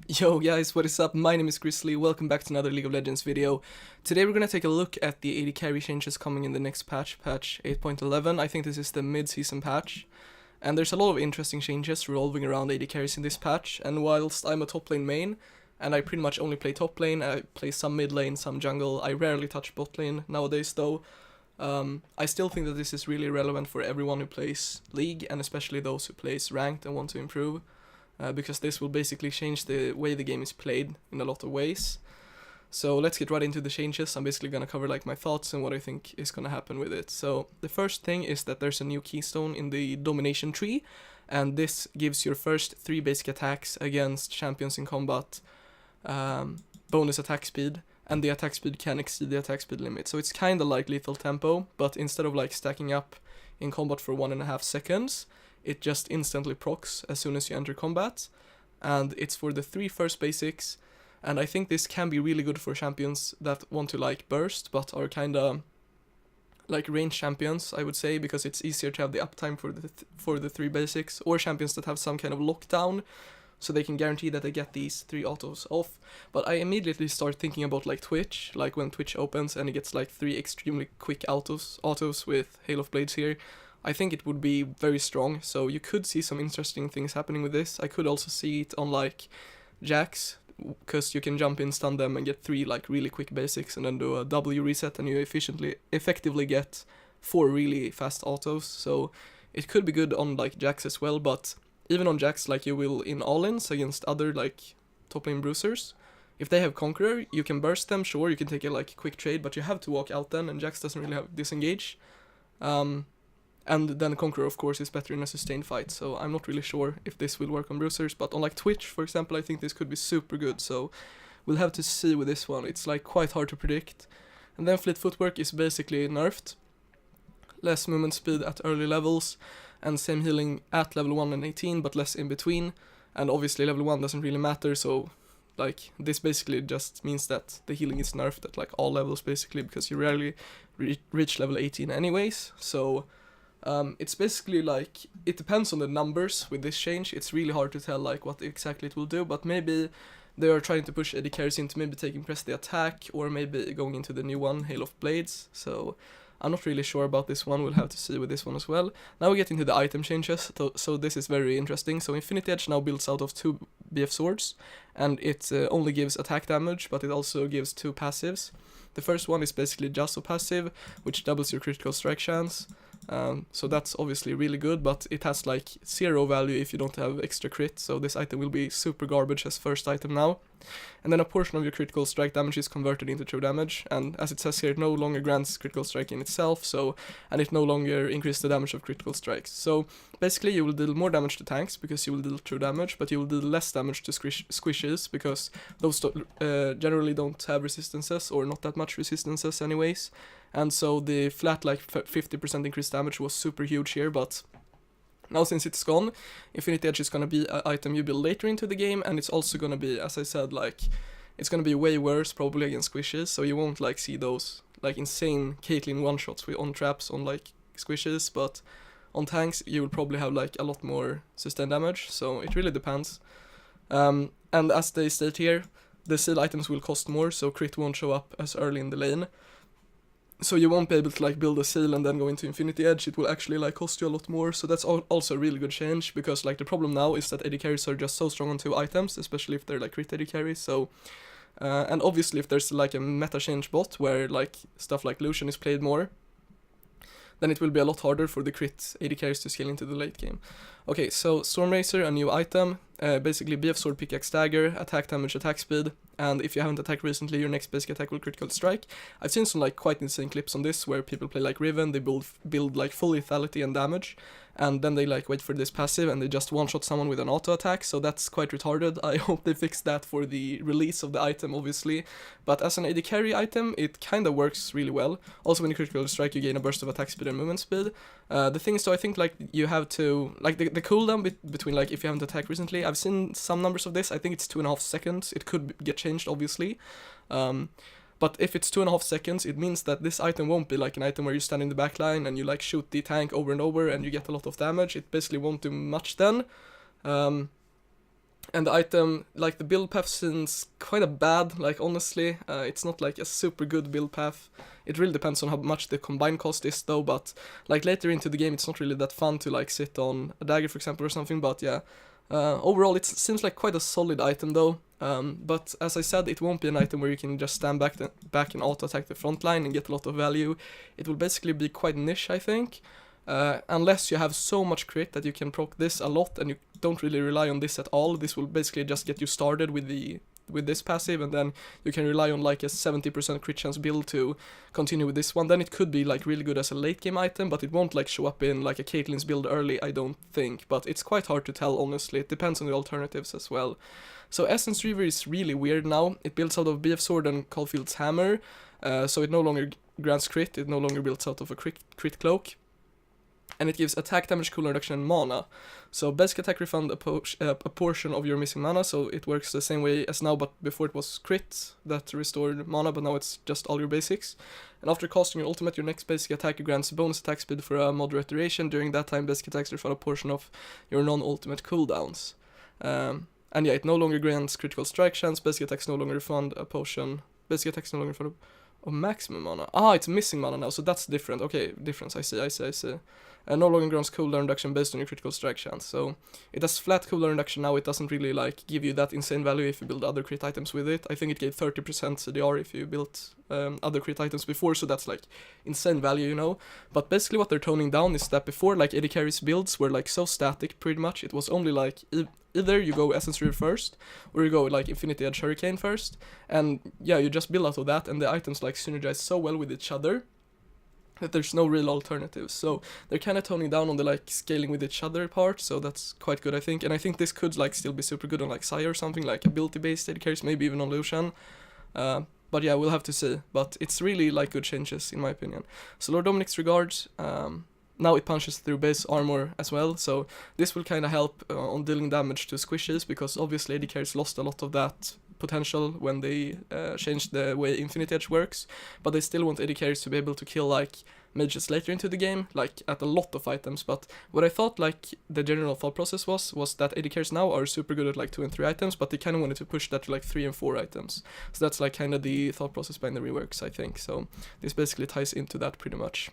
Yo guys, what is up? My name is Grizzly, welcome back to another League of Legends video. Today we're gonna take a look at the AD carry changes coming in the next patch, patch 8.11. I think this is the mid-season patch. And there's a lot of interesting changes revolving around AD carries in this patch, and whilst I'm a top lane main, and I pretty much only play top lane, I play some mid lane, some jungle, I rarely touch bot lane nowadays though. I still think that this is really relevant for everyone who plays League, and especially those who plays Ranked and want to improve. Because this will basically change the way the game is played in a lot of ways. So let's get right into the changes. I'm basically gonna cover like my thoughts and what I think is gonna happen with it. So the first thing is that there's a new keystone in the Domination tree, and this gives your first 3 basic attacks against champions in combat bonus attack speed, and the attack speed can exceed the attack speed limit. So it's kinda like lethal tempo, but instead of like stacking up in combat for 1.5 seconds, it just instantly procs as soon as you enter combat, and it's for the 3 first basics, and I think this can be really good for champions that want to like burst, but are kinda like range champions, I would say, because it's easier to have the uptime for the 3 basics, or champions that have some kind of lockdown, so they can guarantee that they get these 3 autos off. But I immediately start thinking about like Twitch, like when Twitch opens and it gets like 3 extremely quick autos with Hail of Blades here. I think it would be very strong, so you could see some interesting things happening with this. I could also see it on like Jax, because you can jump in, stun them, and get 3 like really quick basics, and then do a W reset, and you effectively get 4 really fast autos. So it could be good on like Jax as well, but even on Jax, like you will in all-ins against other like top lane bruisers, if they have Conqueror, you can burst them, sure, you can take a like quick trade, but you have to walk out then, and Jax doesn't really have disengage. And then Conqueror, of course, is better in a sustained fight, so I'm not really sure if this will work on bruisers, but on like Twitch, for example, I think this could be super good, so we'll have to see with this one. It's like quite hard to predict. And then Fleet Footwork is basically nerfed. Less movement speed at early levels, and same healing at level 1 and 18, but less in between. And obviously level 1 doesn't really matter, so like this basically just means that the healing is nerfed at like all levels basically, because you rarely reach level 18 anyways, so it's basically like, it depends on the numbers with this change. It's really hard to tell like what exactly it will do, but maybe they are trying to push AD carries into maybe taking press the attack, or maybe going into the new one, Hail of Blades. So I'm not really sure about this one, we'll have to see with this one as well. Now we get into the item changes, so this is very interesting. So Infinity Edge now builds out of 2 BF swords, and it only gives attack damage, but it also gives 2 passives. The first one is basically Jasso passive, which doubles your critical strike chance. So that's obviously really good, but it has like 0 value if you don't have extra crit, so this item will be super garbage as first item now. And then a portion of your critical strike damage is converted into true damage, and as it says here, it no longer grants critical strike in itself, and it no longer increases the damage of critical strikes. So basically you will deal more damage to tanks because you will deal true damage, but you will deal less damage to squishes because those generally don't have resistances, or not that much resistances anyways. And so the flat like 50% increased damage was super huge here, but now since it's gone, Infinity Edge is gonna be an item you build later into the game, and it's also gonna be, as I said, like, it's gonna be way worse probably against squishes, so you won't like see those like insane Caitlyn one-shots on traps on like squishes, but on tanks you will probably have like a lot more sustained damage, so it really depends. And as they state here, the seal items will cost more, so crit won't show up as early in the lane. So you won't be able to like build a seal and then go into Infinity Edge. It will actually like cost you a lot more, so that's also a really good change, because like the problem now is that AD carries are just so strong on 2 items, especially if they're like crit AD carries, so and obviously if there's like a meta change bot where like stuff like Lucian is played more, then it will be a lot harder for the crit AD carries to scale into the late game. Okay, so Stormracer, a new item, basically BF Sword, Pickaxe, Dagger, attack damage, attack speed, and if you haven't attacked recently, your next basic attack will critical strike. I've seen some like quite insane clips on this where people play like Riven, they build like full lethality and damage, and then they like wait for this passive and they just one-shot someone with an auto attack, so that's quite retarded. I hope they fix that for the release of the item, obviously, but as an AD carry item, it kinda works really well. Also when you critical strike, you gain a burst of attack speed and movement speed. The thing is, so I think like you have to, like the cooldown between like if you haven't attacked recently, I've seen some numbers of this, I think it's 2.5 seconds, it could get changed obviously. But if it's 2.5 seconds, it means that this item won't be like an item where you stand in the back line and you like shoot the tank over and over and you get a lot of damage. It basically won't do much then. And the item, like the build path seems quite a bad, like honestly, it's not like a super good build path. It really depends on how much the combined cost is though, but like later into the game it's not really that fun to like sit on a dagger for example or something, but yeah. Overall it seems like quite a solid item though, but as I said, it won't be an item where you can just stand back and auto attack the front line and get a lot of value. It will basically be quite niche, I think. Unless you have so much crit that you can proc this a lot and you don't really rely on this at all. This will basically just get you started with this passive, and then you can rely on like a 70% crit chance build to continue with this one. Then it could be like really good as a late game item, but it won't like show up in like a Caitlyn's build early, I don't think. But it's quite hard to tell, honestly. It depends on the alternatives as well. So Essence Reaver is really weird now. It builds out of BF Sword and Caulfield's Hammer, so it no longer grants crit, it no longer builds out of a crit cloak. And it gives attack damage, cooldown reduction, and mana. So basic attack refund a portion of your missing mana, so it works the same way as now, but before it was crit that restored mana, but now it's just all your basics. And after casting your ultimate, your next basic attack grants bonus attack speed for a moderate duration. During that time, basic attacks refund a portion of your non-ultimate cooldowns. And yeah, it no longer grants critical strike chance, basic attacks no longer refund a potion, basic attacks no longer refund a maximum mana. Ah, it's missing mana now, so that's different. Okay, difference, I see. No longer grants cooldown reduction based on your critical strike chance. So it has flat cooldown reduction now. It doesn't really like give you that insane value if you build other crit items with it. I think it gave 30% CDR if you built other crit items before, so that's like insane value, you know. But basically what they're toning down is that before, like AD carries builds were like so static pretty much. It was only like either you go Essence Reaver first, or you go like Infinity Edge Hurricane first, and yeah, you just build out of that, and the items like synergize so well with each other that there's no real alternatives. So they're kind of toning down on the like scaling with each other part, so that's quite good, I think. And I think this could like still be super good on like Sire or something, like ability based AD carries, maybe even on Lucian. But yeah, we'll have to see. But it's really like good changes in my opinion. So Lord Dominic's regards. Now it punches through base armor as well, so this will kind of help on dealing damage to squishes, because obviously AD carries lost a lot of that potential when they changed the way Infinity Edge works, but they still want AD carries to be able to kill like mages later into the game, like at a lot of items. But what I thought like the general thought process was that AD carries now are super good at like 2 and 3 items, but they kind of wanted to push that to like 3 and 4 items. So that's like kind of the thought process behind the reworks, I think. So this basically ties into that pretty much.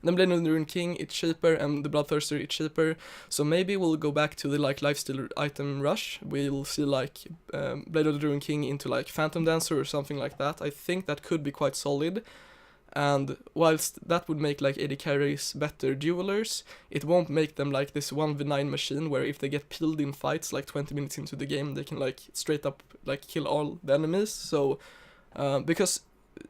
Then Blade of the Ruined King, it's cheaper, and the Bloodthirster, it's cheaper. So maybe we'll go back to the like lifesteal item rush. We'll see like Blade of the Ruined King into like Phantom Dancer or something like that. I think that could be quite solid. And whilst that would make like AD carries better duelers, it won't make them like this 1v9 machine where if they get peeled in fights like 20 minutes into the game, they can like straight up like kill all the enemies. So because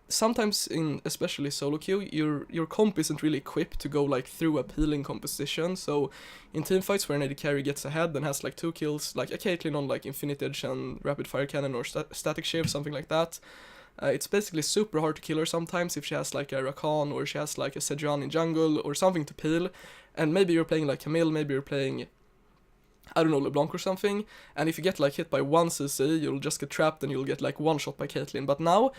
sometimes in especially solo queue, your comp isn't really equipped to go like through a peeling composition. So in team fights where an AD carry gets ahead and has like 2 kills, like a Caitlyn on like Infinite Edge and Rapid Fire Cannon or Static Shiv, something like that, it's basically super hard to kill her sometimes if she has like a Rakan or she has like a Sejuani in jungle or something to peel. And maybe you're playing like Camille, maybe you're playing, I don't know, LeBlanc or something, and if you get like hit by 1 CC, you'll just get trapped and you'll get like 1 shot by Caitlyn. But now,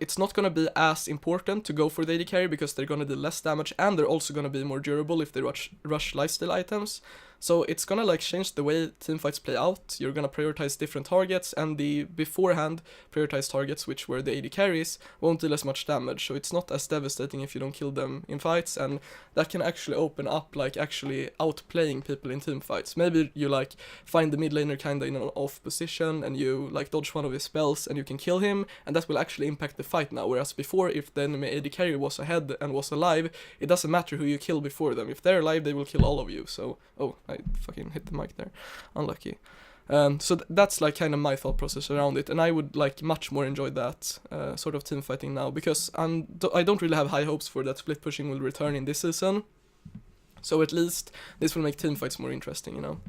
it's not gonna be as important to go for the AD carry because they're gonna do less damage and they're also gonna be more durable if they rush lifesteal items. So it's gonna like change the way teamfights play out. You're gonna prioritize different targets, and the beforehand prioritized targets, which were the AD carries, won't deal as much damage. So it's not as devastating if you don't kill them in fights, and that can actually open up like actually outplaying people in teamfights. Maybe you like find the mid laner kinda in an off position and you like dodge one of his spells and you can kill him, and that will actually impact the fight now. Whereas before, if the enemy AD carry was ahead and was alive, it doesn't matter who you kill before them. If they're alive, they will kill all of you. So I fucking hit the mic there, unlucky. So that's like kind of my thought process around it, and I would like much more enjoy that sort of team fighting now, because I don't really have high hopes for that split pushing will return in this season. So at least this will make team fights more interesting, you know.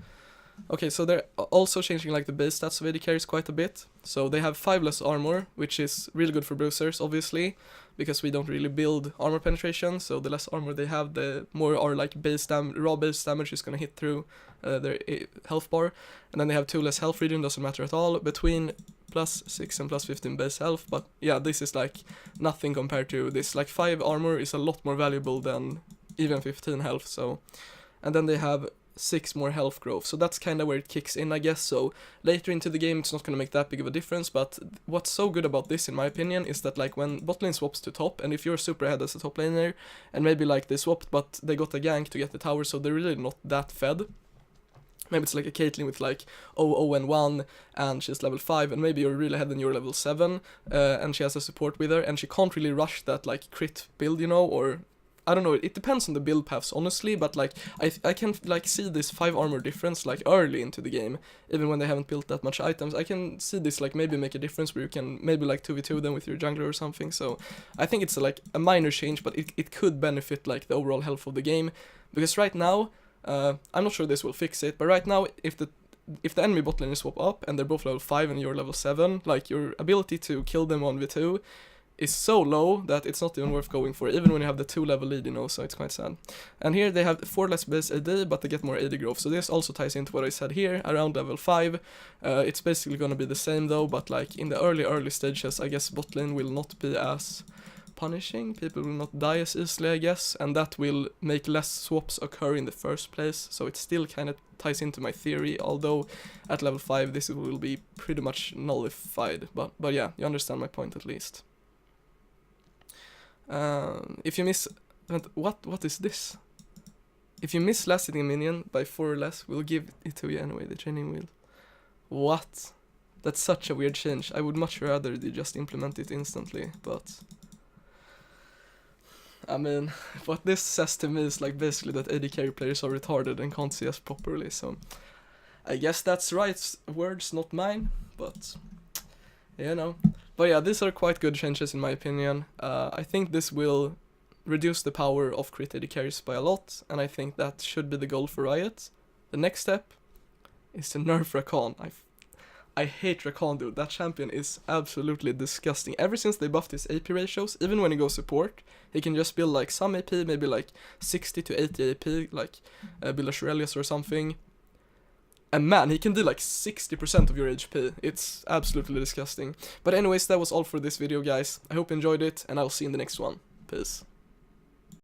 Okay, so they're also changing like the base stats of AD carries quite a bit. So they have 5 less armor, which is really good for bruisers, obviously, because we don't really build armor penetration. So the less armor they have, the more our like raw base damage is gonna hit through their health bar. And then they have 2 less health regen, doesn't matter at all, between +6 and +15 base health. But yeah, this is like nothing compared to this. Like 5 armor is a lot more valuable than even 15 health. So, and then they have 6 more health growth, so that's kind of where it kicks in, I guess. So later into the game it's not gonna make that big of a difference, but what's so good about this, in my opinion, is that like when bot lane swaps to top, and if you're super ahead as a top laner, and maybe like they swapped but they got a gank to get the tower, so they're really not that fed. Maybe it's like a Caitlyn with like 0, and 1, and she's level 5, and maybe you're really ahead and you're level 7, and she has a support with her, and she can't really rush that like crit build, you know, or I don't know, it depends on the build paths, honestly, but like I can like see this 5 armor difference like early into the game, even when they haven't built that much items. I can see this like maybe make a difference where you can maybe like 2v2 them with your jungler or something. So I think it's like a minor change, but it could benefit like the overall health of the game, because right now, I'm not sure this will fix it, but right now, if the enemy bot lane is swap up and they're both level 5 and you're level 7, like your ability to kill them 1v2 is so low that it's not even worth going for, even when you have the 2 level lead, you know, so it's quite sad. And here they have 4 less base AD, but they get more AD growth, so this also ties into what I said here, around level 5. It's basically gonna be the same though, but like in the early stages, I guess bot lane will not be as punishing, people will not die as easily, I guess, and that will make less swaps occur in the first place, so it still kind of ties into my theory, although at level 5 this will be pretty much nullified, but yeah, you understand my point at least. If you miss, what is this? If you miss last hitting a minion by 4 or less, we'll give it to you anyway, the training wheel. What? That's such a weird change. I would much rather they just implement it instantly, but I mean, what this says to me is like basically that AD carry players are retarded and can't see us properly, so I guess that's right words, not mine, but you know. But yeah, these are quite good changes in my opinion. I think this will reduce the power of crit AD carries by a lot, and I think that should be the goal for Riot. The next step is to nerf Rakan. I hate Rakan, dude. That champion is absolutely disgusting. Ever since they buffed his AP ratios, even when he goes support, he can just build like some AP, maybe like 60 to 80 AP, like build a Shurelius or something. And man, he can do like 60% of your HP. It's absolutely disgusting. But anyways, that was all for this video, guys. I hope you enjoyed it, and I'll see you in the next one. Peace.